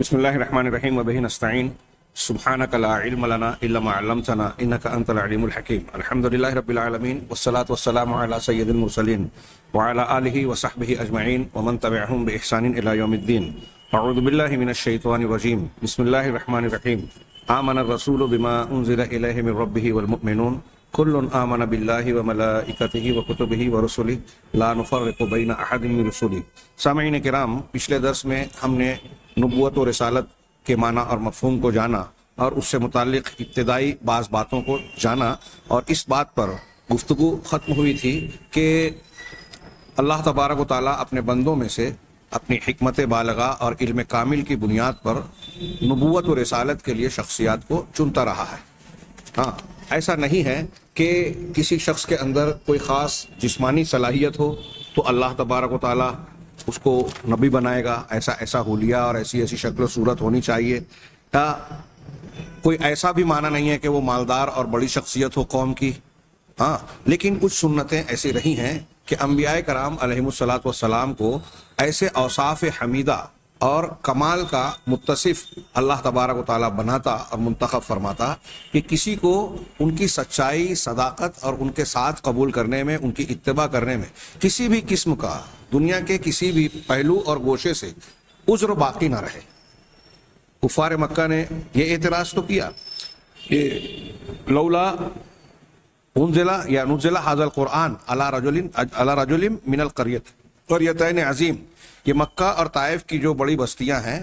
بسم اللہ الرحمن الرحیم وبہ نستعین سبحانک لا علم لنا الا ما علمتنا انک انت العلیم الحکیم الحمدللہ رب العالمین والصلاة والسلام علی سید المرسلین وعلی آلہ وصحبہ اجمعین ومن تبعہم بإحسان الی یوم الدین. اعوذ باللہ من الشیطان الرجیم. بسم اللہ الرحمن الرحیم. آمن الرسول بما انزل الیہ من ربہ والمؤمنون کل آمن باللہ وملائکتہ وکتبہ ورسلہ لا نفرق بین احد من رسلہ. سامعین کرام، پچھلے درس میں ہم نے نبوت و رسالت کے معنی اور مفہوم کو جانا اور اس سے متعلق ابتدائی بعض باتوں کو جانا، اور اس بات پر گفتگو ختم ہوئی تھی کہ اللہ تبارک و تعالیٰ اپنے بندوں میں سے اپنی حکمت بالغہ اور علم کامل کی بنیاد پر نبوت و رسالت کے لیے شخصیات کو چنتا رہا ہے. ہاں، ایسا نہیں ہے کہ کسی شخص کے اندر کوئی خاص جسمانی صلاحیت ہو تو اللہ تبارک و تعالیٰ اس کو نبی بنائے گا، ایسا ایسا حلیہ اور ایسی ایسی شکل و صورت ہونی چاہیے. کوئی ایسا بھی معنی نہیں ہے کہ وہ مالدار اور بڑی شخصیت ہو قوم کی. ہاں، لیکن کچھ سنتیں ایسی رہی ہیں کہ انبیاء کرام علیہم الصلاۃ والسلام کو ایسے اوصاف حمیدہ اور کمال کا متصف اللہ تبارک و تعالیٰ بناتا اور منتخب فرماتا کہ کسی کو ان کی سچائی، صداقت اور ان کے ساتھ قبول کرنے میں، ان کی اتباع کرنے میں کسی بھی قسم کا دنیا کے کسی بھی پہلو اور گوشے سے عذر باقی نہ رہے. کفار مکہ نے یہ اعتراض تو کیا کہ لولا انزل یا نزل هذا القرآن على رجل من القریتین عظیم. یہ مکہ اور طائف کی جو بڑی بستیاں ہیں،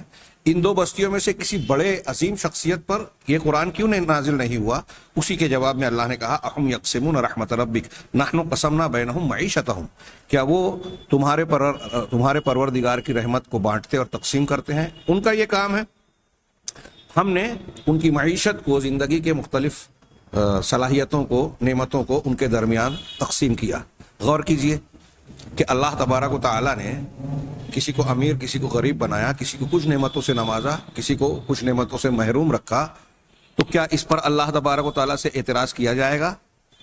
ان دو بستیوں میں سے کسی بڑے عظیم شخصیت پر یہ قرآن کیوں نازل نہیں ہوا؟ اسی کے جواب میں اللہ نے کہا اہم یقسمون رحمت ربک نحن قسمنا بینہم معیشتہم. کیا وہ تمہارے پروردگار کی رحمت کو بانٹتے اور تقسیم کرتے ہیں؟ ان کا یہ کام ہے. ہم نے ان کی معیشت کو، زندگی کے مختلف صلاحیتوں کو، نعمتوں کو ان کے درمیان تقسیم کیا. غور کیجئے کہ اللہ تبارک و تعالیٰ نے کسی کو امیر، کسی کو غریب بنایا، کسی کو کچھ نعمتوں سے نوازا، کسی کو کچھ نعمتوں سے محروم رکھا. تو کیا اس پر اللہ تبارک و تعالیٰ سے اعتراض کیا جائے گا؟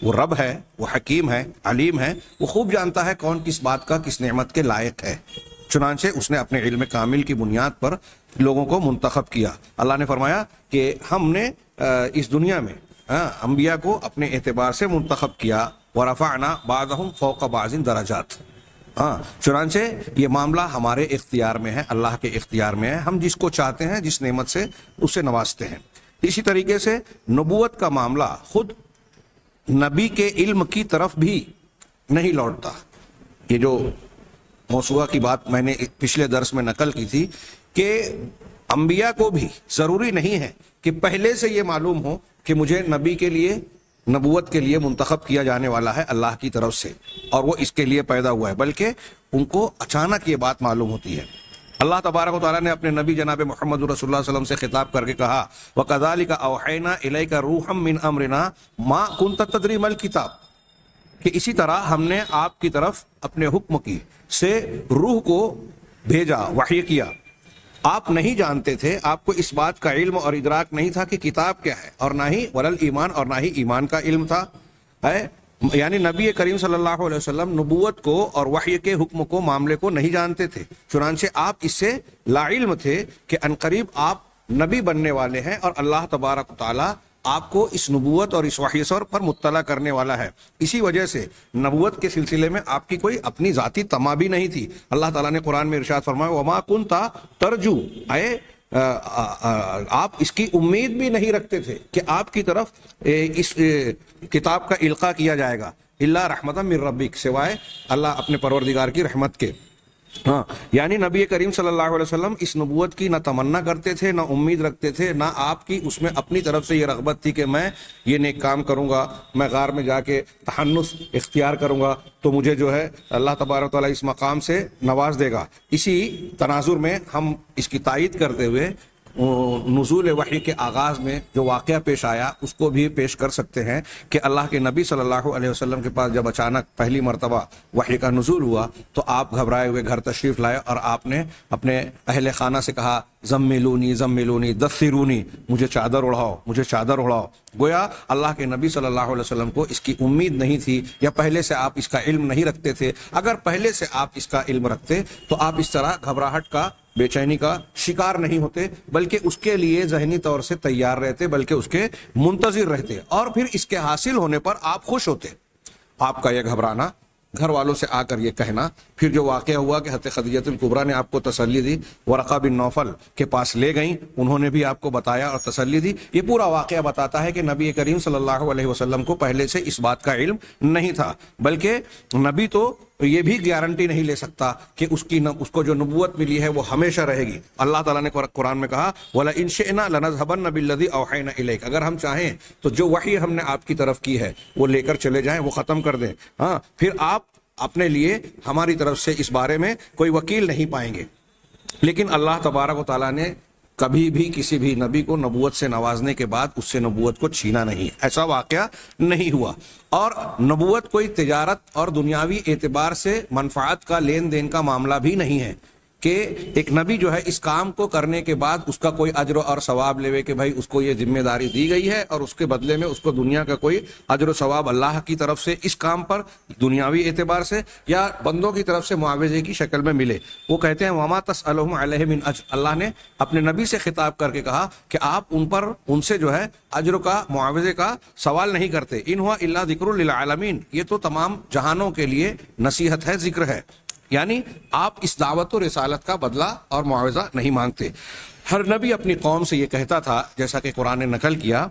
وہ رب ہے، وہ حکیم ہے، علیم ہے، وہ خوب جانتا ہے کون کس بات کا، کس نعمت کے لائق ہے. چنانچہ اس نے اپنے علم کامل کی بنیاد پر لوگوں کو منتخب کیا. اللہ نے فرمایا کہ ہم نے اس دنیا میں انبیاء کو اپنے اعتبار سے منتخب کیا. وَرَفَعْنَا بَعْضَهُمْ فَوْقَ بَعْضٍ دَرَجَاتٍ. چنانچہ یہ معاملہ ہمارے اختیار میں ہے، اللہ کے اختیار میں ہے. ہم جس کو چاہتے ہیں، جس نعمت سے اسے نوازتے ہیں. اسی طریقے سے نبوت کا معاملہ خود نبی کے علم کی طرف بھی نہیں لوٹتا. یہ جو موضوع کی بات میں نے پچھلے درس میں نقل کی تھی کہ انبیاء کو بھی ضروری نہیں ہے کہ پہلے سے یہ معلوم ہو کہ مجھے نبی کے لیے، نبوت کے لیے منتخب کیا جانے والا ہے اللہ کی طرف سے اور وہ اس کے لیے پیدا ہوا ہے، بلکہ ان کو اچانک یہ بات معلوم ہوتی ہے. اللہ تبارک و تعالیٰ نے اپنے نبی جناب محمد رسول اللہ صلی اللہ علیہ وسلم سے خطاب کر کے کہا وَكَذَلِكَ أَوْحَيْنَا إِلَيْكَ رُوحًا مِّنْ أَمْرِنَا مَا كُنْتَ تَدْرِي مَا الْكِتَابُ. کہ اسی طرح ہم نے آپ کی طرف اپنے حکم کی سے روح کو بھیجا، وحی کیا. آپ نہیں جانتے تھے، آپ کو اس بات کا علم اور ادراک نہیں تھا کہ کتاب کیا ہے، اور نہ ہی ولل ایمان، اور نہ ہی ایمان کا علم تھا. یعنی نبی کریم صلی اللہ علیہ وسلم نبوت کو اور وحی کے حکم کو، معاملے کو نہیں جانتے تھے. چنانچہ آپ اس سے لا علم تھے کہ عنقریب آپ نبی بننے والے ہیں اور اللہ تبارک و تعالیٰ آپ کو اس نبوت اور اس وحی پر مطلع کرنے والا ہے. اسی وجہ سے نبوت کے سلسلے میں آپ کی کوئی اپنی ذاتی تما بھی نہیں تھی. اللہ تعالیٰ نے قرآن میں ارشاد فرمایا وما کنتا ترجو، آپ اس کی امید بھی نہیں رکھتے تھے کہ آپ کی طرف اس کتاب کا القاء کیا جائے گا الا رحمتا من ربک، سوائے اللہ اپنے پروردگار کی رحمت کے. ہاں، یعنی نبی کریم صلی اللہ علیہ وسلم اس نبوت کی نہ تمنا کرتے تھے، نہ امید رکھتے تھے، نہ آپ کی اس میں اپنی طرف سے یہ رغبت تھی کہ میں یہ نیک کام کروں گا، میں غار میں جا کے تحنث اختیار کروں گا تو مجھے جو ہے اللہ تبارک و تعالیٰ اس مقام سے نواز دے گا. اسی تناظر میں ہم اس کی تائید کرتے ہوئے نزول وحی کے آغاز میں جو واقعہ پیش آیا اس کو بھی پیش کر سکتے ہیں کہ اللہ کے نبی صلی اللہ علیہ وسلم کے پاس جب اچانک پہلی مرتبہ وحی کا نزول ہوا تو آپ گھبرائے ہوئے گھر تشریف لائے اور آپ نے اپنے اہل خانہ سے کہا زملونی زملونی دثرونی، مجھے چادر اڑاؤ، مجھے چادر اڑاؤ. گویا اللہ کے نبی صلی اللہ علیہ وسلم کو اس کی امید نہیں تھی، یا پہلے سے آپ اس کا علم نہیں رکھتے تھے. اگر پہلے سے آپ اس کا علم رکھتے تو آپ اس طرح گھبراہٹ کا بے چینی کا شکار نہیں ہوتے، بلکہ اس کے لیے ذہنی طور سے تیار رہتے، بلکہ اس کے منتظر رہتے، اور پھر اس کے حاصل ہونے پر آپ خوش ہوتے۔ آپ کا یہ گھبرانا، گھر والوں سے آ کر یہ کہنا، پھر جو واقعہ ہوا کہ حضرت خدیجہ الکبریٰ نے آپ کو تسلی دی، ورقہ بن نوفل کے پاس لے گئیں، انہوں نے بھی آپ کو بتایا اور تسلی دی، یہ پورا واقعہ بتاتا ہے کہ نبی کریم صلی اللہ علیہ وسلم کو پہلے سے اس بات کا علم نہیں تھا، بلکہ نبی تو یہ بھی گارنٹی نہیں لے سکتا کہ اس کو جو نبوت ملی ہے وہ ہمیشہ رہے گی۔ اللہ تعالیٰ نے قرآن میں کہا وَلَئِن شِئْنَا لَنَذْهَبَنَّ بِالَّذِي أَوْحَيْنَا إِلَيْكَ، اگر ہم چاہیں تو جو وحی ہم نے آپ کی طرف کی ہے وہ لے کر چلے جائیں، وہ ختم کر دیں، ہاں، پھر آپ اپنے لیے ہماری طرف سے اس بارے میں کوئی وکیل نہیں پائیں گے۔ لیکن اللہ تبارک و تعالیٰ نے کبھی بھی کسی بھی نبی کو نبوت سے نوازنے کے بعد اس سے نبوت کو چھینا نہیں، ایسا واقعہ نہیں ہوا۔ اور نبوت کوئی تجارت اور دنیاوی اعتبار سے منفعت کا لین دین کا معاملہ بھی نہیں ہے کہ ایک نبی جو ہے اس کام کو کرنے کے بعد اس کا کوئی اجر اور ثواب لے کہ بھائی اس کو یہ ذمہ داری دی گئی ہے اور اس کے بدلے میں اس کو دنیا کا کوئی اجر و ثواب اللہ کی طرف سے اس کام پر دنیاوی اعتبار سے یا بندوں کی طرف سے معاوضے کی شکل میں ملے۔ وہ کہتے ہیں وما تسألہم علیہ من اجر، اللہ نے اپنے نبی سے خطاب کر کے کہا کہ آپ ان سے جو ہے اجر کا معاوضے کا سوال نہیں کرتے، ان ہوا الا ذکر للعالمین، یہ تو تمام جہانوں کے لیے نصیحت ہے، ذکر ہے، یعنی آپ اس دعوت و رسالت کا بدلہ اور معاوضہ نہیں مانگتے۔ ہر نبی اپنی قوم سے یہ کہتا تھا، جیسا کہ قرآن نے نقل کیا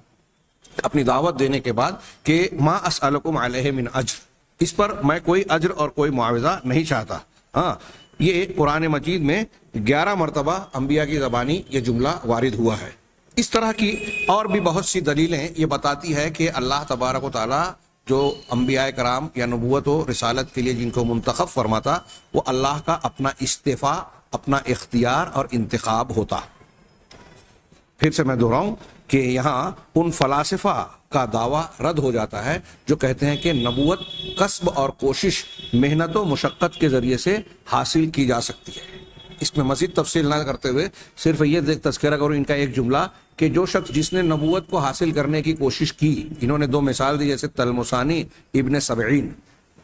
اپنی دعوت دینے کے بعد، کہ ما اسألکم علیہ من اجر، اس پر میں کوئی اجر اور کوئی معاوضہ نہیں چاہتا۔ ہاں، یہ قرآن مجید میں 11 مرتبہ انبیاء کی زبانی یہ جملہ وارد ہوا ہے۔ اس طرح کی اور بھی بہت سی دلیلیں یہ بتاتی ہے کہ اللہ تبارک و تعالیٰ جو انبیاء کرام یا نبوت و رسالت کے لیے جن کو منتخب فرماتا، وہ اللہ کا اپنا استفاء، اپنا اختیار اور انتخاب ہوتا۔ پھر سے میں دہراؤں کہ یہاں ان فلاسفہ کا دعویٰ رد ہو جاتا ہے جو کہتے ہیں کہ نبوت کسب اور کوشش، محنت و مشقت کے ذریعے سے حاصل کی جا سکتی ہے۔ اس میں مزید تفصیل نہ کرتے ہوئے صرف یہ تذکرہ کروں ان کا ایک جملہ کہ جو شخص جس نے نبوت کو حاصل کرنے کی کوشش کی، انہوں نے 2 مثال دی، جیسے تلمسانی ابن سبعین،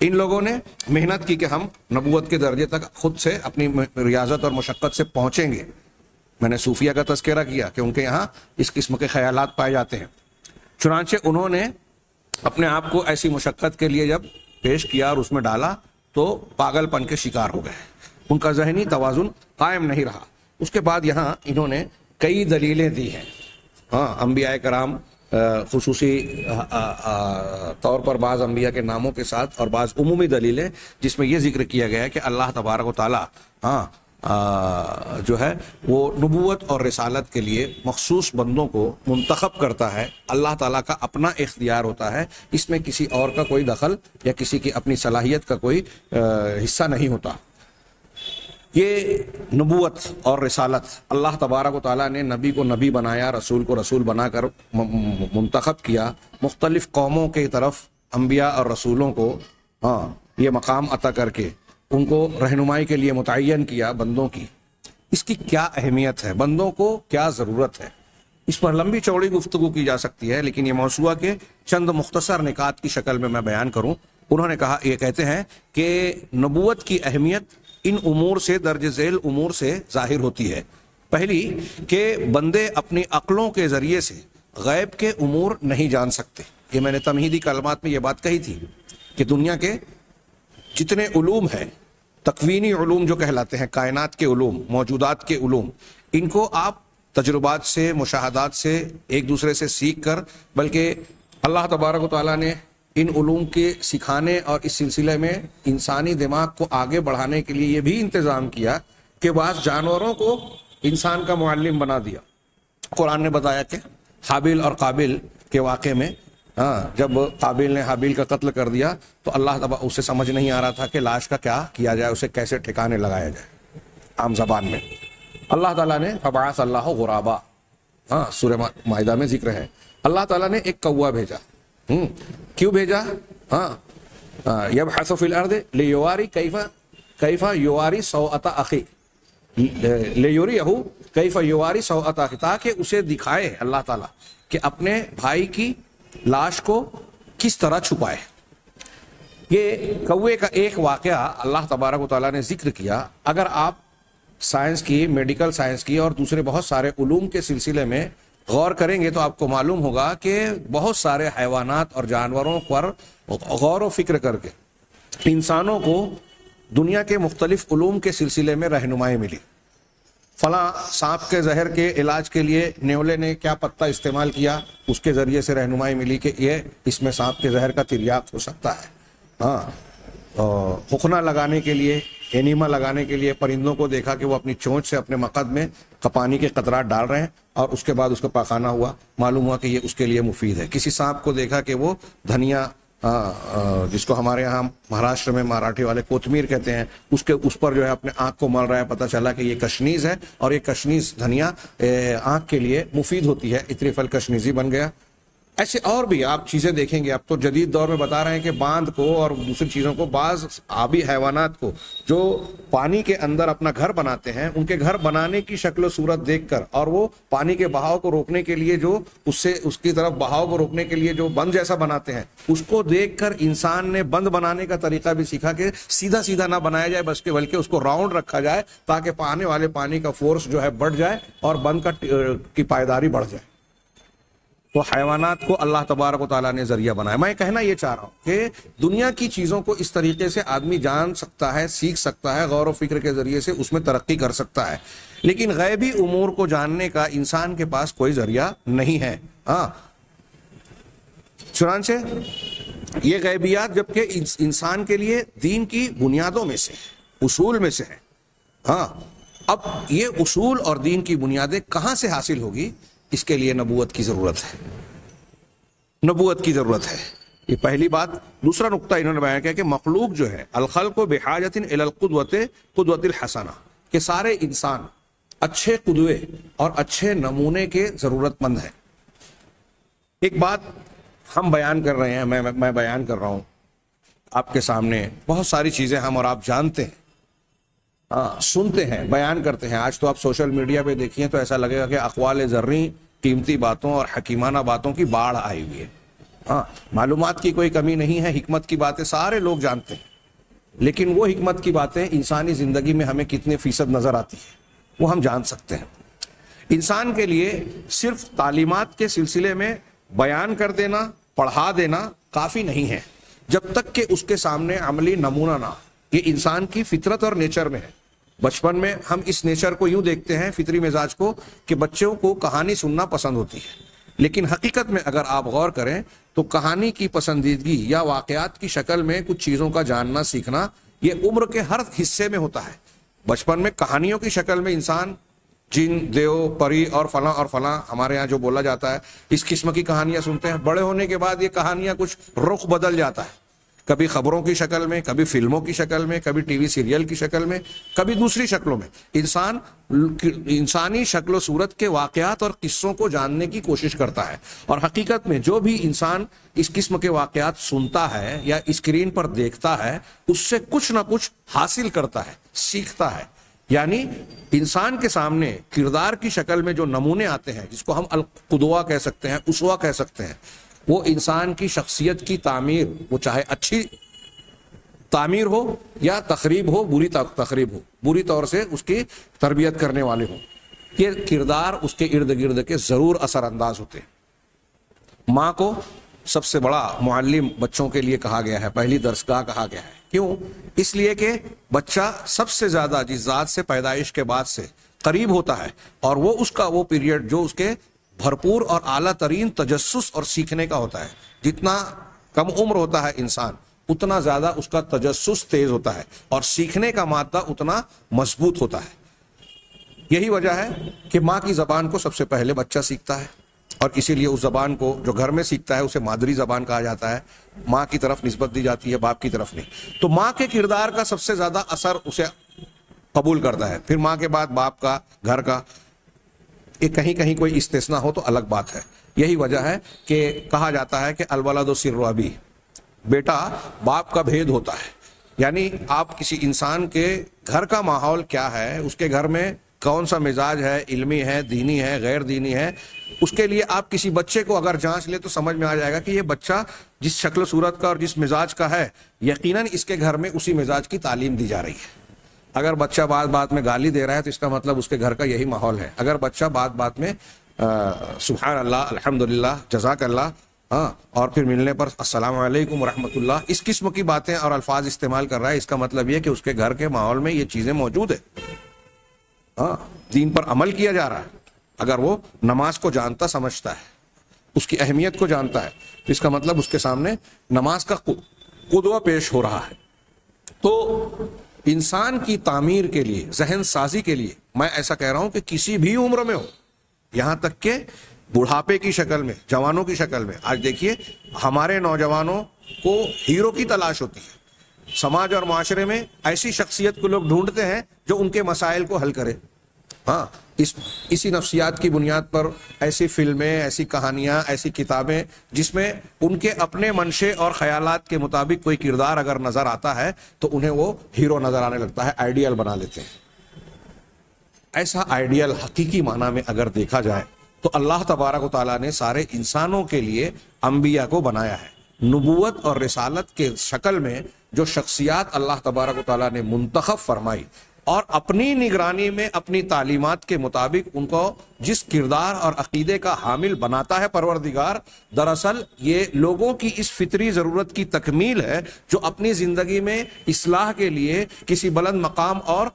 ان لوگوں نے محنت کی کہ ہم نبوت کے درجے تک خود سے اپنی ریاضت اور مشقت سے پہنچیں گے۔ میں نے صوفیہ کا تذکرہ کیا کہ ان کے یہاں اس قسم کے خیالات پائے جاتے ہیں، چنانچہ انہوں نے اپنے آپ کو ایسی مشقت کے لیے جب پیش کیا اور اس میں ڈالا تو پاگل پن کے شکار ہو گئے، ان کا ذہنی توازن قائم نہیں رہا۔ اس کے بعد یہاں انہوں نے کئی دلیلیں دی ہیں، ہاں، انبیاء کرام خصوصی طور پر بعض انبیاء کے ناموں کے ساتھ اور بعض عمومی دلیلیں جس میں یہ ذکر کیا گیا ہے کہ اللہ تبارک و تعالیٰ جو ہے وہ نبوت اور رسالت کے لیے مخصوص بندوں کو منتخب کرتا ہے، اللہ تعالیٰ کا اپنا اختیار ہوتا ہے، اس میں کسی اور کا کوئی دخل یا کسی کی اپنی صلاحیت کا کوئی حصہ نہیں ہوتا۔ یہ نبوت اور رسالت، اللہ تبارک و تعالیٰ نے نبی کو نبی بنایا، رسول کو رسول بنا کر منتخب کیا، مختلف قوموں کی طرف انبیاء اور رسولوں کو یہ مقام عطا کر کے ان کو رہنمائی کے لیے متعین کیا بندوں کی۔ اس کی کیا اہمیت ہے، بندوں کو کیا ضرورت ہے، اس پر لمبی چوڑی گفتگو کی جا سکتی ہے، لیکن یہ موضوع کے چند مختصر نکات کی شکل میں بیان کروں۔ انہوں نے کہا، یہ کہتے ہیں کہ نبوت کی اہمیت ان امور سے، درج ذیل امور سے ظاہر ہوتی ہے۔ پہلی کہ بندے اپنی عقلوں کے ذریعے سے غیب کے امور نہیں جان سکتے۔ یہ میں نے تمہیدی کلمات میں یہ بات کہی تھی کہ دنیا کے جتنے علوم ہیں، تکوینی علوم جو کہلاتے ہیں، کائنات کے علوم، موجودات کے علوم، ان کو آپ تجربات سے، مشاہدات سے، ایک دوسرے سے سیکھ کر، بلکہ اللہ تبارک و تعالیٰ نے ان علوم کے سکھانے اور اس سلسلے میں انسانی دماغ کو آگے بڑھانے کے لیے یہ بھی انتظام کیا کہ بعض جانوروں کو انسان کا معلم بنا دیا۔ قرآن نے بتایا کہ حابیل اور قابل کے واقعے میں جب قابل نے حابیل کا قتل کر دیا تو اللہ تعالیٰ اسے سمجھ نہیں آ رہا تھا کہ لاش کا کیا کیا جائے، اسے کیسے ٹھکانے لگایا جائے عام زبان میں۔ اللہ تعالیٰ نے فبعث اللہ غرابا، سورہ مائدہ میں ذکر ہے، اللہ تعالیٰ نے ایک کوا بھیجا۔ کیوں بھیجا؟ یبحث فی الارض لیواری کیف یواری سوءۃ اخی، لیوریہ کیف یواری سوءۃ اخی، تاکہ اسے دکھائے اللہ تعالیٰ کہ اپنے بھائی کی لاش کو کس طرح چھپائے۔ یہ کوے کا ایک واقعہ اللہ تبارک و تعالیٰ نے ذکر کیا۔ اگر آپ سائنس کی، میڈیکل سائنس کی اور دوسرے بہت سارے علوم کے سلسلے میں غور کریں گے تو آپ کو معلوم ہوگا کہ بہت سارے حیوانات اور جانوروں پر غور و فکر کر کے انسانوں کو دنیا کے مختلف علوم کے سلسلے میں رہنمائی ملی. فلاں سانپ کے زہر کے علاج کے لیے نیولے نے کیا پتہ استعمال کیا، اس کے ذریعے سے رہنمائی ملی کہ یہ اس میں سانپ کے زہر کا تریاق ہو سکتا ہے. حقنہ لگانے کے لیے، اینیما لگانے کے لیے پرندوں کو دیکھا کہ وہ اپنی چونچ سے اپنے مقد میں پانی کے قطرات ڈال رہے ہیں اور اس کے بعد اس کو پاخانہ ہوا، معلوم ہوا کہ یہ اس کے لیے مفید ہے. کسی سانپ کو دیکھا کہ وہ دھنیا، جس کو ہمارے یہاں مہاراشٹر میں مراٹھی والے کوتمیر کہتے ہیں، اس پر جو ہے اپنے آنکھ کو مل رہا ہے، پتہ چلا کہ یہ کشنیز ہے اور یہ کشنیز دھنیا آنکھ کے لیے مفید ہوتی ہے، اتریف الکشنیزی بن گیا. ایسے اور بھی آپ چیزیں دیکھیں گے. اب تو جدید دور میں بتا رہے ہیں کہ باندھ کو اور دوسری چیزوں کو، بعض آبی حیوانات کو جو پانی کے اندر اپنا گھر بناتے ہیں، ان کے گھر بنانے کی شکل و صورت دیکھ کر اور وہ پانی کے بہاؤ کو روکنے کے لیے جو اس کی طرف بہاؤ کو روکنے کے لیے جو بند جیسا بناتے ہیں، اس کو دیکھ کر انسان نے بند بنانے کا طریقہ بھی سیکھا کہ سیدھا سیدھا نہ بنایا جائے بلکہ اس کو راؤنڈ رکھا جائے تاکہ آنے والے پانی کا فورس جو ہے بڑھ جائے اور بند کی پائیداری بڑھ جائے. تو حیوانات کو اللہ تبارک و تعالیٰ نے ذریعہ بنایا. میں کہنا یہ چاہ رہا ہوں کہ دنیا کی چیزوں کو اس طریقے سے آدمی جان سکتا ہے، سیکھ سکتا ہے، غور و فکر کے ذریعے سے اس میں ترقی کر سکتا ہے، لیکن غیبی امور کو جاننے کا انسان کے پاس کوئی ذریعہ نہیں ہے. چنانچہ یہ غیبیات جبکہ انسان کے لیے دین کی بنیادوں میں سے، اصول میں سے ہے. اب یہ اصول اور دین کی بنیادیں کہاں سے حاصل ہوگی؟ اس کے لیے نبوت کی ضرورت ہے. نبوت کی ضرورت ہے، یہ پہلی بات. دوسرا نقطہ انہوں نے بیان کیا کہ مخلوق جو ہے الخلق بحاجت الی القدوۃ الحسنہ، کہ سارے انسان اچھے قدوے اور اچھے نمونے کے ضرورت مند ہیں. ایک بات ہم بیان کر رہے ہیں، میں بیان کر رہا ہوں آپ کے سامنے، بہت ساری چیزیں ہم اور آپ جانتے ہیں، سنتے ہیں، بیان کرتے ہیں. آج تو آپ سوشل میڈیا پہ دیکھیے تو ایسا لگے گا کہ اقوال زرعی، قیمتی باتوں اور حکیمانہ باتوں کی باڑھ آئی ہوئی ہے. معلومات کی کوئی کمی نہیں ہے، حکمت کی باتیں سارے لوگ جانتے ہیں، لیکن وہ حکمت کی باتیں انسانی زندگی میں ہمیں کتنے فیصد نظر آتی ہے وہ ہم جان سکتے ہیں. انسان کے لیے صرف تعلیمات کے سلسلے میں بیان کر دینا، پڑھا دینا کافی نہیں ہے جب تک کہ اس کے سامنے عملی نمونہ نہ. یہ انسان کی فطرت اور نیچر میں ہے. بچپن میں ہم اس نیچر کو یوں دیکھتے ہیں، فطری مزاج کو، کہ بچوں کو کہانی سننا پسند ہوتی ہے، لیکن حقیقت میں اگر آپ غور کریں تو کہانی کی پسندیدگی یا واقعات کی شکل میں کچھ چیزوں کا جاننا سیکھنا یہ عمر کے ہر حصے میں ہوتا ہے. بچپن میں کہانیوں کی شکل میں انسان جن، دیو، پری اور فلاں ہمارے ہاں جو بولا جاتا ہے، اس قسم کی کہانیاں سنتے ہیں. بڑے ہونے کے بعد یہ کہانیاں کچھ رخ بدل جاتا ہے، کبھی خبروں کی شکل میں، کبھی فلموں کی شکل میں، کبھی ٹی وی سیریل کی شکل میں، کبھی دوسری شکلوں میں. انسانی شکل و صورت کے واقعات اور قصوں کو جاننے کی کوشش کرتا ہے، اور حقیقت میں جو بھی انسان اس قسم کے واقعات سنتا ہے یا اسکرین پر دیکھتا ہے اس سے کچھ نہ کچھ حاصل کرتا ہے، سیکھتا ہے. یعنی انسان کے سامنے کردار کی شکل میں جو نمونے آتے ہیں، جس کو ہم القدوہ کہہ سکتے ہیں، اسوہ کہہ سکتے ہیں، وہ انسان کی شخصیت کی تعمیر، وہ چاہے اچھی تعمیر ہو یا تخریب ہو، بری تخریب ہو، بری طور سے اس کی تربیت کرنے والے ہوں، یہ کردار اس کے ارد گرد کے ضرور اثر انداز ہوتے ہیں. ماں کو سب سے بڑا معلم بچوں کے لیے کہا گیا ہے، پہلی درسگاہ کہا گیا ہے. کیوں؟ اس لیے کہ بچہ سب سے زیادہ جس ذات سے پیدائش کے بعد سے قریب ہوتا ہے، اور وہ اس کا وہ پیریڈ جو اس کے بھرپور اور اعلیٰ ترین تجسس اور سیکھنے کا ہوتا ہے. جتنا کم عمر ہوتا ہے انسان اتنا زیادہ اس کا تجسس تیز ہوتا ہے اور سیکھنے کا مادہ اتنا مضبوط ہوتا ہے. یہی وجہ ہے کہ ماں کی زبان کو سب سے پہلے بچہ سیکھتا ہے، اور اسی لیے اس زبان کو جو گھر میں سیکھتا ہے اسے مادری زبان کہا جاتا ہے. ماں کی طرف نسبت دی جاتی ہے، باپ کی طرف نہیں. تو ماں کے کردار کا سب سے زیادہ اثر اسے قبول کرتا ہے، پھر ماں کے بعد باپ کا، گھر کا. کہیں کہیں کوئی استثناء ہو تو الگ بات ہے. یہی وجہ ہے کہ کہا جاتا ہے کہ الولد سر ابی، بیٹا باپ کا بھید ہوتا ہے. یعنی آپ کسی انسان کے گھر کا ماحول کیا ہے، اس کے گھر میں کون سا مزاج ہے، علمی ہے، دینی ہے، غیر دینی ہے، اس کے لیے آپ کسی بچے کو اگر جانچ لے تو سمجھ میں آ جائے گا کہ یہ بچہ جس شکل و صورت کا اور جس مزاج کا ہے، یقیناً اس کے گھر میں اسی مزاج کی تعلیم دی جا رہی ہے. اگر بچہ بات بات میں گالی دے رہا ہے تو اس کا مطلب اس کے گھر کا یہی ماحول ہے. اگر بچہ بات بات میں سبحان اللہ, الحمدللہ, جزاک اللہ, ہاں, اور پھر ملنے پر السلام علیکم ورحمۃ اللہ, اس قسم کی باتیں اور الفاظ استعمال کر رہا ہے, اس کا مطلب یہ کہ اس کے گھر کے ماحول میں یہ چیزیں موجود ہیں. ہاں, دین پر عمل کیا جا رہا ہے. اگر وہ نماز کو جانتا سمجھتا ہے, اس کی اہمیت کو جانتا ہے, تو اس کا مطلب اس کے سامنے نماز کا قدوہ پیش ہو رہا ہے. تو انسان کی تعمیر کے لیے, ذہن سازی کے لیے, میں ایسا کہہ رہا ہوں کہ کسی بھی عمر میں ہو, یہاں تک کہ بڑھاپے کی شکل میں, جوانوں کی شکل میں. آج دیکھیے ہمارے نوجوانوں کو ہیرو کی تلاش ہوتی ہے. سماج اور معاشرے میں ایسی شخصیت کو لوگ ڈھونڈتے ہیں جو ان کے مسائل کو حل کرے. ہاں, اسی نفسیات کی بنیاد پر ایسی فلمیں, ایسی کہانیاں, ایسی کتابیں جس میں ان کے اپنے منشے اور خیالات کے مطابق کوئی کردار اگر نظر آتا ہے تو انہیں وہ ہیرو نظر آنے لگتا ہے, آئیڈیل بنا لیتے ہیں. ایسا آئیڈیل حقیقی معنی میں اگر دیکھا جائے تو اللہ تبارک و تعالیٰ نے سارے انسانوں کے لیے انبیاء کو بنایا ہے. نبوت اور رسالت کے شکل میں جو شخصیات اللہ تبارک و تعالیٰ نے منتخب فرمائی اور اپنی نگرانی میں اپنی تعلیمات کے مطابق ان کو جس کردار اور عقیدے کا حامل بناتا ہے پروردگار, دراصل یہ لوگوں کی اس فطری ضرورت کی تکمیل ہے جو اپنی زندگی میں اصلاح کے لیے, کسی بلند مقام اور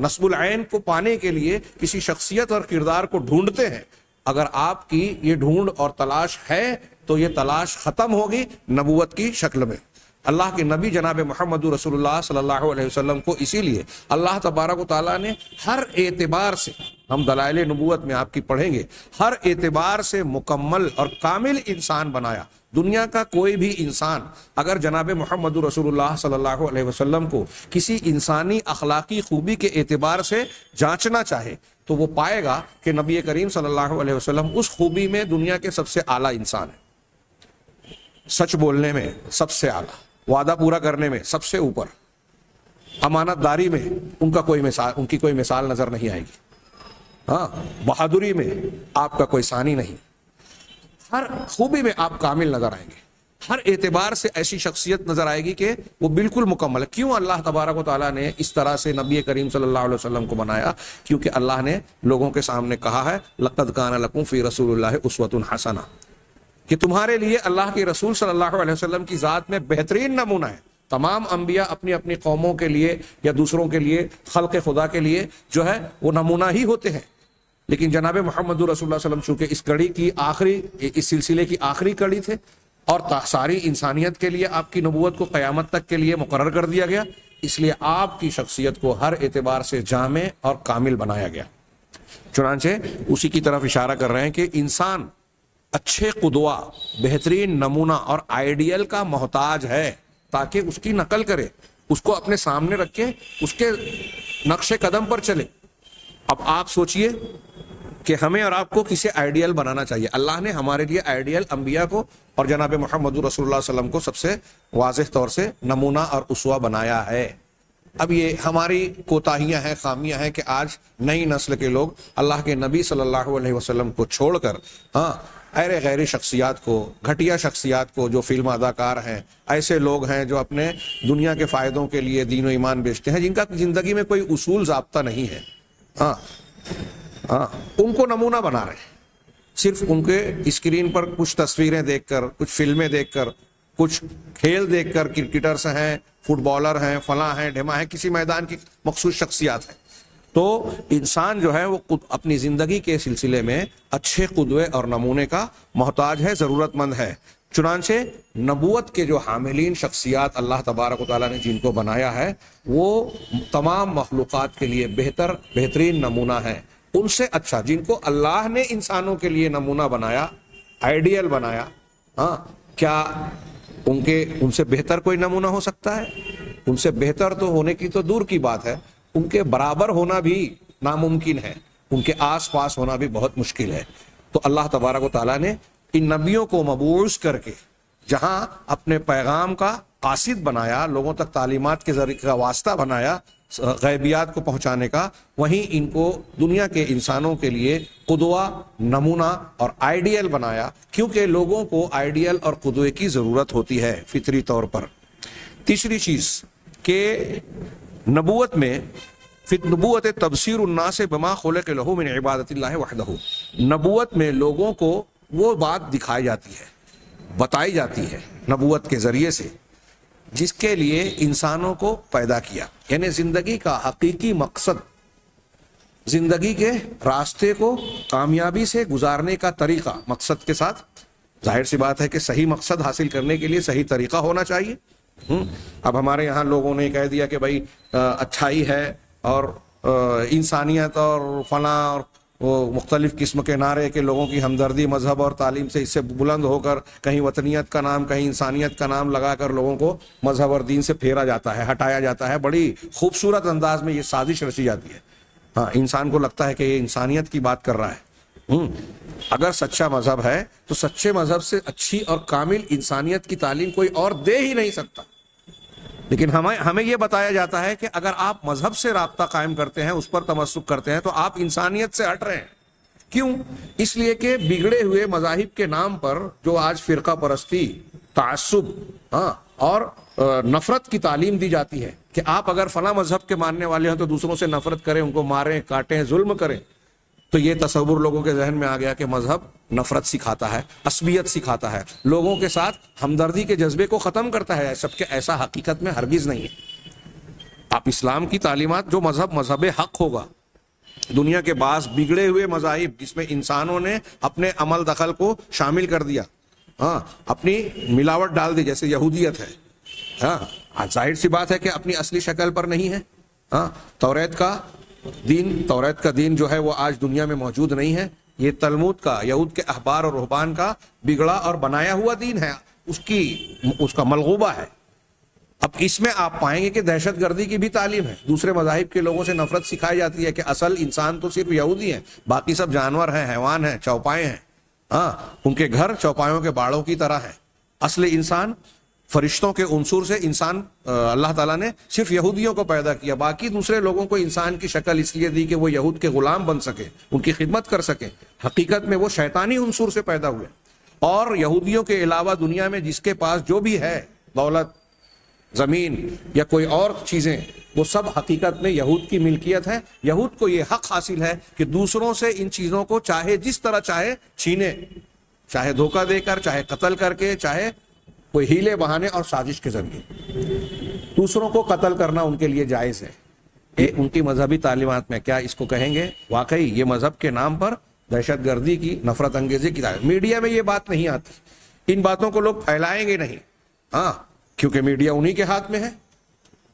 نصب العین کو پانے کے لیے کسی شخصیت اور کردار کو ڈھونڈتے ہیں. اگر آپ کی یہ ڈھونڈ اور تلاش ہے تو یہ تلاش ختم ہوگی نبوت کی شکل میں. اللہ کے نبی جناب محمد رسول اللہ صلی اللہ علیہ وسلم کو اسی لیے اللہ تبارک و تعالیٰ نے ہر اعتبار سے, ہم دلائل نبوت میں آپ کی پڑھیں گے, ہر اعتبار سے مکمل اور کامل انسان بنایا. دنیا کا کوئی بھی انسان اگر جناب محمد رسول اللہ صلی اللہ علیہ وسلم کو کسی انسانی اخلاقی خوبی کے اعتبار سے جانچنا چاہے تو وہ پائے گا کہ نبی کریم صلی اللہ علیہ وسلم اس خوبی میں دنیا کے سب سے اعلیٰ انسان ہیں. سچ بولنے میں سب سے اعلیٰ, وعدہ پورا کرنے میں سب سے اوپر, امانت داری میں ان کی کوئی مثال نظر نہیں آئے گی. ہاں, بہادری میں آپ کا کوئی ثانی نہیں. ہر خوبی میں آپ کامل نظر آئیں گے. ہر اعتبار سے ایسی شخصیت نظر آئے گی کہ وہ بالکل مکمل ہے. کیوں اللہ تبارک و تعالیٰ نے اس طرح سے نبی کریم صلی اللہ علیہ وسلم کو بنایا؟ کیونکہ اللہ نے لوگوں کے سامنے کہا ہے لَقَدْ كَانَ لَكُمْ فِي رَسُولِ اللَّهِ أُسْوَةٌ حَسَنَةٌ, کہ تمہارے لیے اللہ کے رسول صلی اللہ علیہ وسلم کی ذات میں بہترین نمونہ ہے. تمام انبیاء اپنی اپنی قوموں کے لیے یا دوسروں کے لیے, خلق خدا کے لیے جو ہے وہ نمونہ ہی ہوتے ہیں. لیکن جناب محمد رسول اللہ صلی اللہ علیہ وسلم چونکہ اس کڑی کی آخری, اس سلسلے کی آخری کڑی تھے اور ساری انسانیت کے لیے آپ کی نبوت کو قیامت تک کے لیے مقرر کر دیا گیا, اس لیے آپ کی شخصیت کو ہر اعتبار سے جامع اور کامل بنایا گیا. چنانچہ اسی کی طرف اشارہ کر رہے ہیں کہ انسان اچھے قدوہ, بہترین نمونہ اور آئیڈیل کا محتاج ہے تاکہ اس کی نقل کرے, اس کو اپنے سامنے رکھے, اس کے نقش قدم پر چلے. اب آپ سوچئے کہ ہمیں اور آپ کو کسے آئیڈیل بنانا چاہیے. اللہ نے ہمارے لیے آئیڈیل انبیاء کو اور جناب محمد رسول اللہ صلی اللہ علیہ وسلم کو سب سے واضح طور سے نمونہ اور اسوہ بنایا ہے. اب یہ ہماری کوتاہیاں ہیں, خامیاں ہیں کہ آج نئی نسل کے لوگ اللہ کے نبی صلی اللہ علیہ وسلم کو چھوڑ کر غیر شخصیات کو, گھٹیا شخصیات کو, جو فلم اداکار ہیں, ایسے لوگ ہیں جو اپنے دنیا کے فائدوں کے لیے دین و ایمان بیچتے ہیں, جن کا زندگی میں کوئی اصول ضابطہ نہیں ہے, ان کو نمونہ بنا رہے ہیں. صرف ان کے اسکرین پر کچھ تصویریں دیکھ کر, کچھ فلمیں دیکھ کر, کچھ کھیل دیکھ کر, کرکٹرز ہیں, فٹ بالر ہیں, فلاں ہیں, ڈھما ہیں, کسی میدان کی مخصوص شخصیات ہیں. تو انسان جو ہے وہ اپنی زندگی کے سلسلے میں اچھے قدوے اور نمونے کا محتاج ہے, ضرورت مند ہے. چنانچہ نبوت کے جو حاملین شخصیات اللہ تبارک و تعالیٰ نے جن کو بنایا ہے وہ تمام مخلوقات کے لیے بہترین نمونہ ہے. ان سے اچھا جن کو اللہ نے انسانوں کے لیے نمونہ بنایا, آئیڈیل بنایا, کیا ان سے بہتر کوئی نمونہ ہو سکتا ہے؟ ان سے بہتر تو ہونے کی تو دور کی بات ہے, ان کے برابر ہونا بھی ناممکن ہے, ان کے آس پاس ہونا بھی بہت مشکل ہے. تو اللہ تبارک و تعالیٰ نے ان نبیوں کو مبعوث کر کے جہاں اپنے پیغام کا قاصد بنایا, لوگوں تک تعلیمات کے ذریعے کا واسطہ بنایا, غیبیات کو پہنچانے کا, وہیں ان کو دنیا کے انسانوں کے لیے قدوہ, نمونہ اور آئیڈیل بنایا, کیونکہ لوگوں کو آئیڈیل اور قدوے کی ضرورت ہوتی ہے فطری طور پر. تیسری چیز کہ نبوت میں فی النبوت تبصیر الناس بما خلق لہ من عبادت اللہ وحدہ، نبوت میں لوگوں کو وہ بات دکھائی جاتی ہے، بتائی جاتی ہے نبوت کے ذریعے سے جس کے لیے انسانوں کو پیدا کیا، یعنی زندگی کا حقیقی مقصد، زندگی کے راستے کو کامیابی سے گزارنے کا طریقہ، مقصد کے ساتھ ظاہر سی بات ہے کہ صحیح مقصد حاصل کرنے کے لیے صحیح طریقہ ہونا چاہیے۔ اب ہمارے یہاں لوگوں نے کہہ دیا کہ بھائی اچھائی ہے اور انسانیت اور فلاں اور وہ مختلف قسم کے نعرے کے لوگوں کی ہمدردی مذہب اور تعلیم سے اس سے بلند ہو کر کہیں وطنیت کا نام کہیں انسانیت کا نام لگا کر لوگوں کو مذہب اور دین سے پھیرا جاتا ہے، ہٹایا جاتا ہے، بڑی خوبصورت انداز میں یہ سازش رچی جاتی ہے۔ ہاں، انسان کو لگتا ہے کہ یہ انسانیت کی بات کر رہا ہے۔ اگر سچا مذہب ہے تو سچے مذہب سے اچھی اور کامل انسانیت کی تعلیم کوئی اور دے ہی نہیں سکتا، لیکن ہمیں یہ بتایا جاتا ہے کہ اگر آپ مذہب سے رابطہ قائم کرتے ہیں، اس پر تمسک کرتے ہیں، تو آپ انسانیت سے ہٹ رہے ہیں۔ کیوں؟ اس لیے کہ بگڑے ہوئے مذاہب کے نام پر جو آج فرقہ پرستی، تعصب اور نفرت کی تعلیم دی جاتی ہے کہ آپ اگر فلاں مذہب کے ماننے والے ہیں تو دوسروں سے نفرت کریں، ان کو ماریں، کاٹیں، ظلم کریں، تو یہ تصور لوگوں کے ذہن میں آ گیا کہ مذہب نفرت سکھاتا ہے، عصبیت سکھاتا ہے، لوگوں کے ساتھ ہمدردی کے جذبے کو ختم کرتا ہے، سب کے ایسا حقیقت میں ہرگز نہیں ہے۔ آپ اسلام کی تعلیمات، جو مذہب حق ہوگا، دنیا کے بعض بگڑے ہوئے مذاہب جس میں انسانوں نے اپنے عمل دخل کو شامل کر دیا، اپنی ملاوٹ ڈال دی، جیسے یہودیت ہے، ظاہر سی بات ہے کہ اپنی اصلی شکل پر نہیں ہے۔ توریت کا دین جو ہے وہ آج دنیا میں موجود نہیں ہے، یہ تلمود کا، یہود کے احبار اور رہبان کا بگڑا اور بنایا ہوا دین ہے، اس کا ملغوبہ ہے۔ اب اس میں آپ پائیں گے کہ دہشت گردی کی بھی تعلیم ہے، دوسرے مذاہب کے لوگوں سے نفرت سکھائی جاتی ہے کہ اصل انسان تو صرف یہودی ہیں، باقی سب جانور ہیں، حیوان ہیں، چوپائے ہیں، ان کے گھر چوپایوں کے باڑوں کی طرح ہے۔ اصل انسان فرشتوں کے عنصر سے انسان اللہ تعالیٰ نے صرف یہودیوں کو پیدا کیا، باقی دوسرے لوگوں کو انسان کی شکل اس لیے دی کہ وہ یہود کے غلام بن سکے، ان کی خدمت کر سکے، حقیقت میں وہ شیطانی عنصر سے پیدا ہوئے۔ اور یہودیوں کے علاوہ دنیا میں جس کے پاس جو بھی ہے، دولت، زمین یا کوئی اور چیزیں، وہ سب حقیقت میں یہود کی ملکیت ہے۔ یہود کو یہ حق حاصل ہے کہ دوسروں سے ان چیزوں کو چاہے جس طرح چاہے چھینے، چاہے دھوکہ دے کر، چاہے قتل کر کے، چاہے کوئی ہیلے بہانے اور سازش کے ذریعے دوسروں کو قتل کرنا ان کے لیے جائز ہے۔ ان کی مذہبی تعلیمات میں کیا اس کو کہیں گے واقعی یہ مذہب کے نام پر دہشت گردی کی، نفرت انگیزی کی تعلیم؟ میڈیا میں یہ بات نہیں آتی، ان باتوں کو لوگ پھیلائیں گے نہیں، کیونکہ میڈیا انہی کے ہاتھ میں ہے،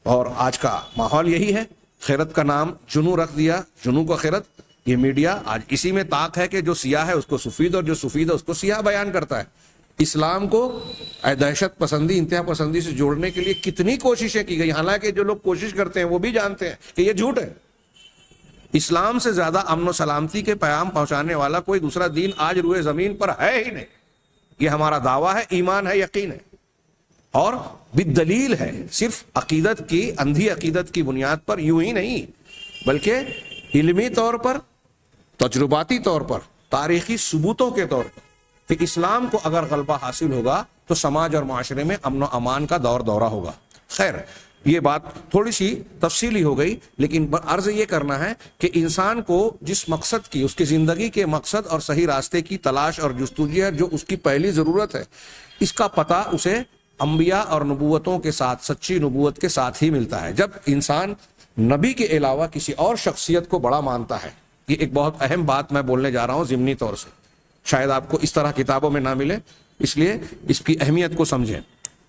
اور آج کا ماحول یہی ہے۔ خیرت کا نام جنو رکھ دیا، جنو کو خیرت۔ یہ میڈیا آج اسی میں طاق ہے کہ جو سیاہ ہے اس کو سفید اور جو سفید ہے اس کو سیاہ بیان کرتا ہے۔ اسلام کو دہشت پسندی، انتہا پسندی سے جوڑنے کے لیے کتنی کوششیں کی گئی، حالانکہ جو لوگ کوشش کرتے ہیں وہ بھی جانتے ہیں کہ یہ جھوٹ ہے۔ اسلام سے زیادہ امن و سلامتی کے پیغام پہنچانے والا کوئی دوسرا دین آج روئے زمین پر ہے ہی نہیں۔ یہ ہمارا دعویٰ ہے، ایمان ہے، یقین ہے، اور بالدلیل ہے، صرف عقیدت کی، اندھی عقیدت کی بنیاد پر یوں ہی نہیں، بلکہ علمی طور پر، تجرباتی طور پر، تاریخی ثبوتوں کے طور پر کہ اسلام کو اگر غلبہ حاصل ہوگا تو سماج اور معاشرے میں امن و امان کا دورہ ہوگا۔ خیر، یہ بات تھوڑی سی تفصیلی ہو گئی، لیکن عرض یہ کرنا ہے کہ انسان کو جس مقصد کی، اس کی زندگی کے مقصد اور صحیح راستے کی تلاش اور جستجو ہے، جو اس کی پہلی ضرورت ہے، اس کا پتہ اسے انبیاء اور نبوتوں کے ساتھ، سچی نبوت کے ساتھ ہی ملتا ہے۔ جب انسان نبی کے علاوہ کسی اور شخصیت کو بڑا مانتا ہے، یہ ایک بہت اہم بات میں بولنے جا رہا ہوں ضمنی طور سے، شاید آپ کو اس طرح کتابوں میں نہ ملے، اس لیے اس کی اہمیت کو سمجھیں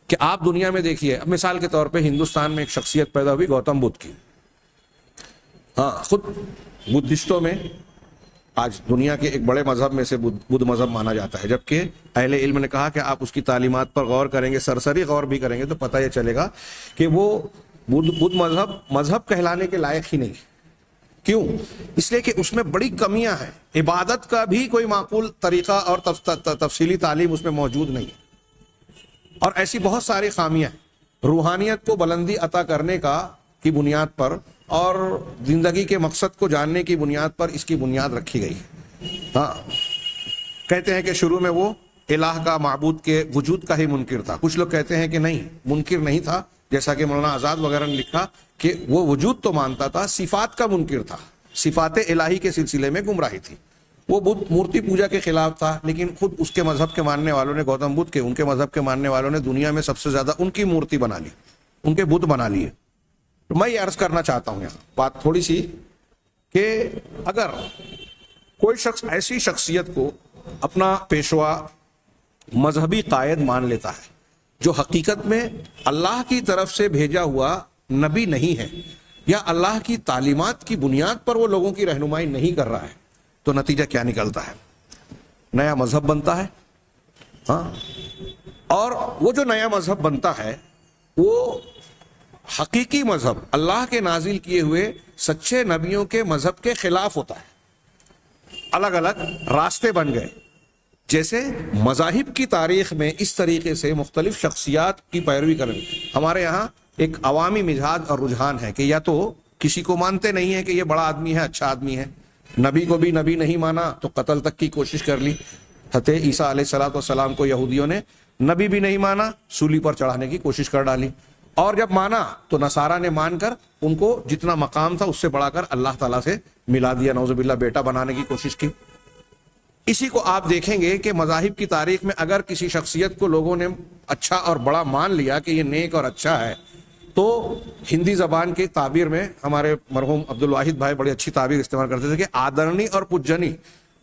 کہ آپ دنیا میں دیکھیے، مثال کے طور پہ ہندوستان میں ایک شخصیت پیدا ہوئی گوتم بدھ کی۔ خود بدھسٹوں میں آج دنیا کے ایک بڑے مذہب میں سے بدھ مذہب مانا جاتا ہے، جبکہ اہل علم نے کہا کہ آپ اس کی تعلیمات پر غور کریں گے، سرسری غور بھی کریں گے تو پتہ یہ چلے گا کہ وہ بدھ مذہب کہلانے کے لائق ہی نہیں۔ کیوں؟ اس لیے کہ اس میں بڑی کمیاں ہیں، عبادت کا بھی کوئی معقول طریقہ اور تفصیلی تعلیم اس میں موجود نہیں ہے، اور ایسی بہت ساری خامیاں ہیں۔ روحانیت کو بلندی عطا کرنے کی بنیاد پر اور زندگی کے مقصد کو جاننے کی بنیاد پر اس کی بنیاد رکھی گئی ہے۔ کہتے ہیں کہ شروع میں وہ الہ کا، معبود کے وجود کا ہی منکر تھا، کچھ لوگ کہتے ہیں کہ نہیں، منکر نہیں تھا، جیسا کہ مولانا آزاد وغیرہ نے لکھا کہ وہ وجود تو مانتا تھا، صفات کا منکر تھا، صفات الہی کے سلسلے میں گمراہی تھی. وہ بدھ مورتی پوجا کے خلاف تھا، لیکن خود اس کے مذہب کے ماننے والوں نے، گوتم بدھ کے، ان کے مذہب کے ماننے والوں نے دنیا میں سب سے زیادہ ان کی مورتی بنا لی، ان کے بت بنا لیے. تو میں یہ عرض کرنا چاہتا ہوں یہاں بات تھوڑی سی کہ اگر کوئی شخص ایسی شخصیت کو اپنا پیشوا مذہبی قائد مان لیتا ہے جو حقیقت میں اللہ کی طرف سے بھیجا ہوا نبی نہیں ہے، یا اللہ کی تعلیمات کی بنیاد پر وہ لوگوں کی رہنمائی نہیں کر رہا ہے، تو نتیجہ کیا نکلتا ہے؟ نیا مذہب بنتا ہے. ہاں، اور وہ جو نیا مذہب بنتا ہے وہ حقیقی مذہب اللہ کے نازل کیے ہوئے سچے نبیوں کے مذہب کے خلاف ہوتا ہے. الگ الگ راستے بن گئے. جیسے مذاہب کی تاریخ میں اس طریقے سے مختلف شخصیات کی پیروی کریں. ہمارے یہاں ایک عوامی مزاج اور رجحان ہے کہ یا تو کسی کو مانتے نہیں ہے کہ یہ بڑا آدمی ہے، اچھا آدمی ہے، نبی کو بھی نبی نہیں مانا تو قتل تک کی کوشش کر لی. حضرت عیسیٰ علیہ السلام کو یہودیوں نے نبی بھی نہیں مانا، سولی پر چڑھانے کی کوشش کر ڈالی، اور جب مانا تو نصارہ نے مان کر ان کو جتنا مقام تھا اس سے بڑھا کر اللہ تعالیٰ سے ملا دیا، نعوذ باللہ بیٹا بنانے کی کوشش کی. اسی کو آپ دیکھیں گے کہ مذاہب کی تاریخ میں اگر کسی شخصیت کو لوگوں نے اچھا اور بڑا مان لیا کہ یہ نیک اور اچھا ہے، تو ہندی زبان کی تعبیر میں ہمارے مرحوم عبد الواحد بھائی بڑی اچھی تعبیر استعمال کرتے تھے کہ آدرنی اور پجنی.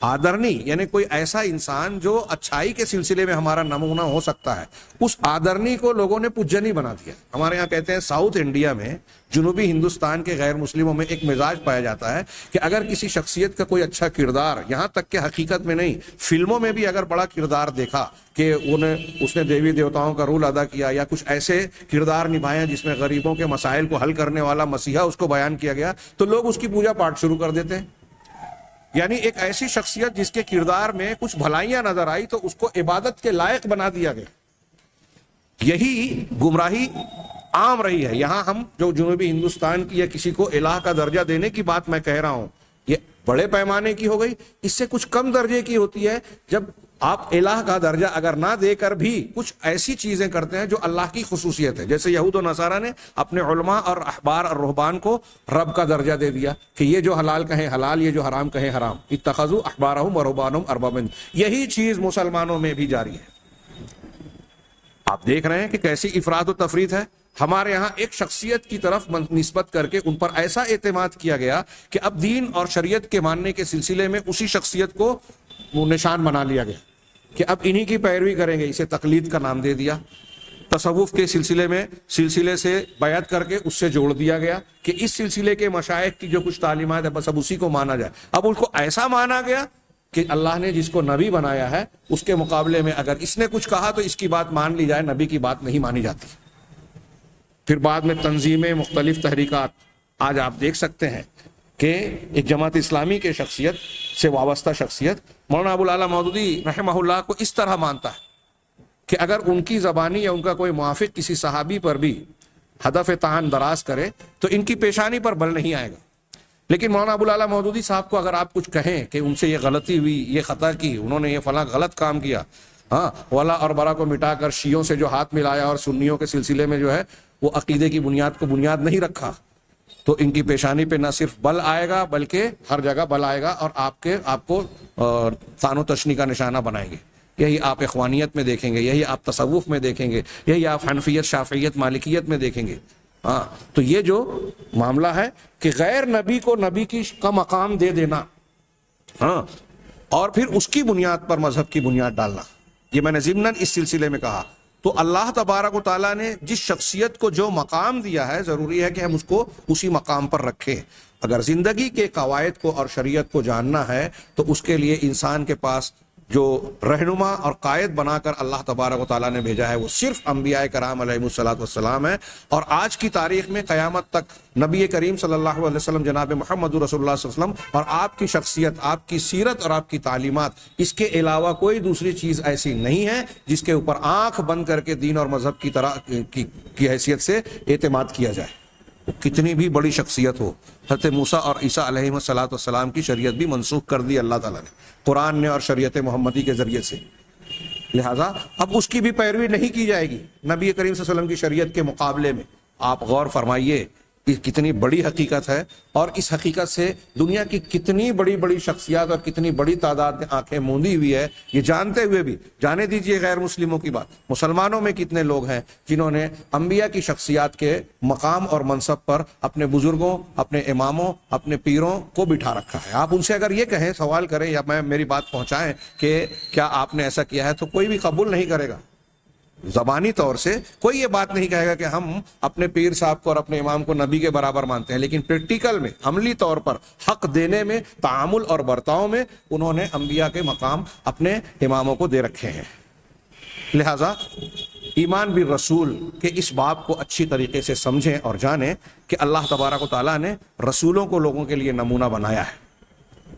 آدرنی یعنی کوئی ایسا انسان جو اچھائی کے سلسلے میں ہمارا نمونہ ہو سکتا ہے، اس آدرنی کو لوگوں نے پجنی بنا دیا. ہمارے یہاں کہتے ہیں ساؤتھ انڈیا میں، جنوبی ہندوستان کے غیر مسلموں میں ایک مزاج پایا جاتا ہے کہ اگر کسی شخصیت کا کوئی اچھا کردار، یہاں تک کہ حقیقت میں نہیں، فلموں میں بھی اگر بڑا کردار دیکھا کہ اس نے دیوی دیوتاؤں کا رول ادا کیا یا کچھ ایسے کردار نبھائے جس میں غریبوں کے مسائل کو حل کرنے والا مسیحا اس کو بیان کیا گیا، تو لوگ اس کی پوجا پاٹ شروع کر دیتے ہیں. یعنی ایک ایسی شخصیت جس کے کردار میں کچھ بھلائیاں نظر آئی تو اس کو عبادت کے لائق بنا دیا گیا. یہی گمراہی عام رہی ہے. یہاں ہم جو جنوبی ہندوستان کی یا کسی کو الہ کا درجہ دینے کی بات میں کہہ رہا ہوں، یہ بڑے پیمانے کی ہو گئی. اس سے کچھ کم درجے کی ہوتی ہے جب آپ الہ کا درجہ اگر نہ دے کر بھی کچھ ایسی چیزیں کرتے ہیں جو اللہ کی خصوصیت ہے. جیسے یہود و نصارہ نے اپنے علماء اور احبار اور رہبان کو رب کا درجہ دے دیا کہ یہ جو حلال کہیں حلال، یہ جو حرام کہیں حرام. اتخذوا احبارهم ورهبانهم اربابا. یہی چیز مسلمانوں میں بھی جاری ہے. آپ دیکھ رہے ہیں کہ کیسی افراد و تفرید ہے. ہمارے یہاں ایک شخصیت کی طرف نسبت کر کے ان پر ایسا اعتماد کیا گیا کہ اب دین اور شریعت کے ماننے کے سلسلے میں اسی شخصیت کو نشان بنا لیا گیا کہ اب انہی کی پیروی کریں گے. اسے تقلید کا نام دے دیا. تصوف کے سلسلے سے بیعت کر کے اس سے جوڑ دیا گیا کہ اس سلسلے کے مشائخ کی جو کچھ تعلیمات ہے بس اب اسی کو مانا جائے. اب اس کو ایسا مانا گیا کہ اللہ نے جس کو نبی بنایا ہے اس کے مقابلے میں اگر اس نے کچھ کہا تو اس کی بات مان لی جائے، نبی کی بات نہیں مانی جاتی. پھر بعد میں تنظیمیں، مختلف تحریکات. آج آپ دیکھ سکتے ہیں کہ ایک جماعت اسلامی کے شخصیت سے وابستہ شخصیت مولانا ابو العلا مودودی رحمہ اللہ کو اس طرح مانتا ہے کہ اگر ان کی زبانی یا ان کا کوئی موافق کسی صحابی پر بھی ہدف طعن دراز کرے تو ان کی پیشانی پر بل نہیں آئے گا. لیکن مولانا ابو العلا مودودی صاحب کو اگر آپ کچھ کہیں کہ ان سے یہ غلطی ہوئی، یہ خطا کی، انہوں نے یہ فلاں غلط کام کیا، ہاں، ولا اور برا کو مٹا کر شیعوں سے جو ہاتھ ملایا اور سنیوں کے سلسلے میں جو ہے وہ عقیدے کی بنیاد کو بنیاد نہیں رکھا، تو ان کی پیشانی پہ نہ صرف بل آئے گا بلکہ ہر جگہ بل آئے گا اور آپ کو طعن و تشنیع کا نشانہ بنائیں گے. یہی آپ اخوانیت میں دیکھیں گے، یہی آپ تصوف میں دیکھیں گے، یہی آپ حنفیت، شافعیت، مالکیت میں دیکھیں گے. ہاں، تو یہ جو معاملہ ہے کہ غیر نبی کو نبی کا مقام دے دینا، ہاں، اور پھر اس کی بنیاد پر مذہب کی بنیاد ڈالنا، یہ میں نے ضمناً اس سلسلے میں کہا. تو اللہ تبارک و تعالیٰ نے جس شخصیت کو جو مقام دیا ہے ضروری ہے کہ ہم اس کو اسی مقام پر رکھیں. اگر زندگی کے قواعد کو اور شریعت کو جاننا ہے تو اس کے لیے انسان کے پاس جو رہنما اور قائد بنا کر اللہ تبارک و تعالیٰ نے بھیجا ہے وہ صرف انبیاء کرام علیہ الصلوۃ والسلام ہے. اور آج کی تاریخ میں قیامت تک نبی کریم صلی اللہ علیہ وسلم جناب محمد رسول اللہ صلی اللہ علیہ وسلم اور آپ کی شخصیت، آپ کی سیرت اور آپ کی تعلیمات، اس کے علاوہ کوئی دوسری چیز ایسی نہیں ہے جس کے اوپر آنکھ بند کر کے دین اور مذہب کی طرح کی حیثیت سے اعتماد کیا جائے. کتنی بھی بڑی شخصیت ہو. حضرت موسیٰ اور عیسیٰ علیہ السلام کی شریعت بھی منسوخ کر دی اللہ تعالیٰ نے قرآن نے اور شریعت محمدی کے ذریعے سے. لہٰذا اب اس کی بھی پیروی نہیں کی جائے گی نبی کریم صلی اللہ علیہ وسلم کی شریعت کے مقابلے میں۔ آپ غور فرمائیے یہ کتنی بڑی حقیقت ہے، اور اس حقیقت سے دنیا کی کتنی بڑی بڑی شخصیات اور کتنی بڑی تعداد میں آنکھیں موندی ہوئی ہے، یہ جانتے ہوئے بھی۔ جانے دیجئے غیر مسلموں کی بات، مسلمانوں میں کتنے لوگ ہیں جنہوں نے انبیاء کی شخصیات کے مقام اور منصب پر اپنے بزرگوں، اپنے اماموں، اپنے پیروں کو بٹھا رکھا ہے۔ آپ ان سے اگر یہ کہیں، سوال کریں یا میری بات پہنچائیں کہ کیا آپ نے ایسا کیا ہے، تو کوئی بھی قبول نہیں کرے گا۔ زبانی طور سے کوئی یہ بات نہیں کہے گا کہ ہم اپنے پیر صاحب کو اور اپنے امام کو نبی کے برابر مانتے ہیں، لیکن پریکٹیکل میں، عملی طور پر حق دینے میں، تعامل اور برتاؤ میں انہوں نے انبیاء کے مقام اپنے اماموں کو دے رکھے ہیں۔ لہذا ایمان بالرسول کے اس باب کو اچھی طریقے سے سمجھیں اور جانیں کہ اللہ تبارک و تعالیٰ نے رسولوں کو لوگوں کے لیے نمونہ بنایا ہے۔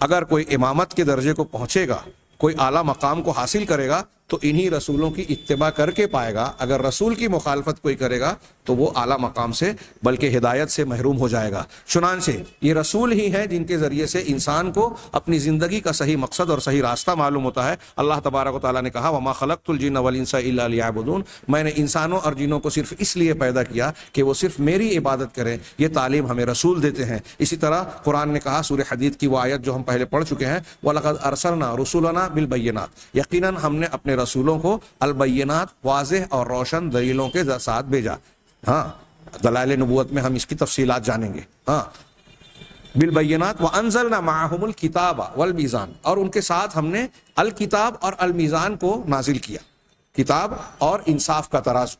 اگر کوئی امامت کے درجے کو پہنچے گا، کوئی اعلیٰ مقام کو حاصل کرے گا، تو انہی رسولوں کی اتباع کر کے پائے گا۔ اگر رسول کی مخالفت کوئی کرے گا تو وہ اعلیٰ مقام سے بلکہ ہدایت سے محروم ہو جائے گا۔ چنانچہ یہ رسول ہی ہیں جن کے ذریعے سے انسان کو اپنی زندگی کا صحیح مقصد اور صحیح راستہ معلوم ہوتا ہے۔ اللہ تبارک و تعالیٰ نے کہا وَمَا خَلَقْتُ الْجِنَّ وَالْإِنسَ إِلَّا لِيَعْبُدُونَ، میں نے انسانوں اور جنوں کو صرف اس لیے پیدا کیا کہ وہ صرف میری عبادت کریں۔ یہ تعلیم ہمیں رسول دیتے ہیں۔ اسی طرح قرآن نے کہا، سورہ حدید کی وہ آیت جو ہم پہلے پڑھ چکے ہیں، وَلَقَدْ أَرْسَلْنَا رُسُلَنَا بِالْبَيِّنَاتِ، یقیناً ہم نے اپنے رسولوں کو البینات، واضح اور روشن دلیلوں کے ساتھ بھیجا۔ ہاں، دلائل نبوت میں ہم اس کی تفصیلات جانیں گے۔ ہاں، بالبینات وانزلنا معهم الکتاب والمیزان، اور ان کے ساتھ ہم نے الکتاب اور المیزان کو نازل کیا۔ کتاب اور انصاف کا ترازو،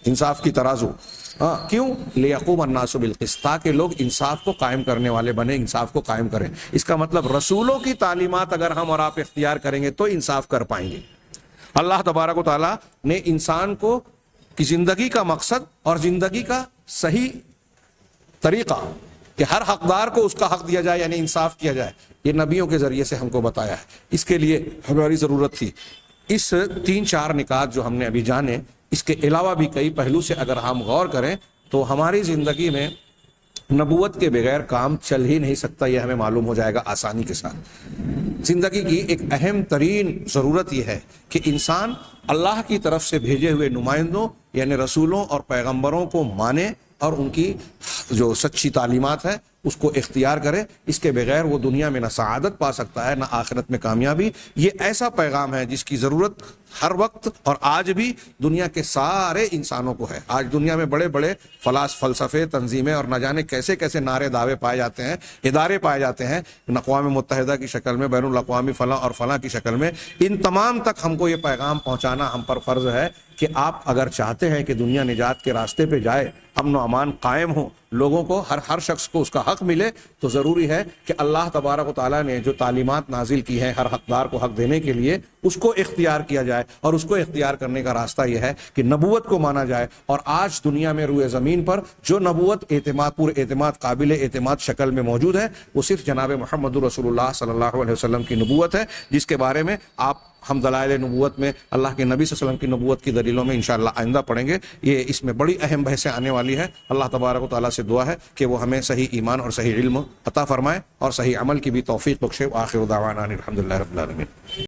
انصاف کی ترازو۔ ہاں، کیوں؟ لیقوم الناس بالقسط، تاکہ لوگ انصاف کو قائم کرنے والے بنے، انصاف کو قائم کریں۔ اس کا مطلب رسولوں کی تعلیمات اگر ہم اور آپ اختیار کریں گے تو انصاف کر پائیں گے۔ اللہ تبارک و تعالیٰ نے انسان کو کی زندگی کا مقصد اور زندگی کا صحیح طریقہ کہ ہر حقدار کو اس کا حق دیا جائے، یعنی انصاف کیا جائے، یہ نبیوں کے ذریعے سے ہم کو بتایا ہے۔ اس کے لیے ہماری ضرورت تھی۔ اس 3-4 نکات جو ہم نے ابھی جانے، اس کے علاوہ بھی کئی پہلو سے اگر ہم غور کریں تو ہماری زندگی میں نبوت کے بغیر کام چل ہی نہیں سکتا، یہ ہمیں معلوم ہو جائے گا آسانی کے ساتھ۔ زندگی کی ایک اہم ترین ضرورت یہ ہے کہ انسان اللہ کی طرف سے بھیجے ہوئے نمائندوں یعنی رسولوں اور پیغمبروں کو مانے اور ان کی جو سچی تعلیمات ہے اس کو اختیار کرے۔ اس کے بغیر وہ دنیا میں نہ سعادت پا سکتا ہے نہ آخرت میں کامیابی۔ یہ ایسا پیغام ہے جس کی ضرورت ہر وقت اور آج بھی دنیا کے سارے انسانوں کو ہے۔ آج دنیا میں بڑے بڑے فلسفے، تنظیمیں اور نہ جانے کیسے کیسے نعرے دعوے پائے جاتے ہیں، ادارے پائے جاتے ہیں، اقوام متحدہ کی شکل میں، بین الاقوامی فلاں اور فلاں کی شکل میں۔ ان تمام تک ہم کو یہ پیغام پہنچانا ہم پر فرض ہے کہ آپ اگر چاہتے ہیں کہ دنیا نجات کے راستے پہ جائے، امن و امان قائم ہو، لوگوں کو ہر شخص کو اس کا حق ملے، تو ضروری ہے کہ اللہ تبارک و تعالیٰ نے جو تعلیمات نازل کی ہیں ہر حقدار کو حق دینے کے لیے، اس کو اختیار کیا جائے۔ اور اس کو اختیار کرنے کا راستہ یہ ہے کہ نبوت کو مانا جائے۔ اور آج دنیا میں روئے زمین پر جو نبوت پر اعتماد، قابل اعتماد شکل میں موجود ہے، وہ صرف جناب محمد رسول اللہ صلی اللہ علیہ وسلم کی نبوت ہے، جس کے بارے میں ہم دلائل نبوت میں اللہ کے نبی صلی اللہ علیہ وسلم کی نبوت کی دلیلوں میں انشاءاللہ آئندہ پڑھیں گے۔ یہ اس میں بڑی اہم بحثیں آنے والی ہے۔ اللہ تبارک و تعالیٰ سے دعا ہے کہ وہ ہمیں صحیح ایمان اور صحیح علم عطا فرمائے اور صحیح عمل کی بھی توفیق بخشے۔ وآخر دعوانا الحمدللہ رب العالمین۔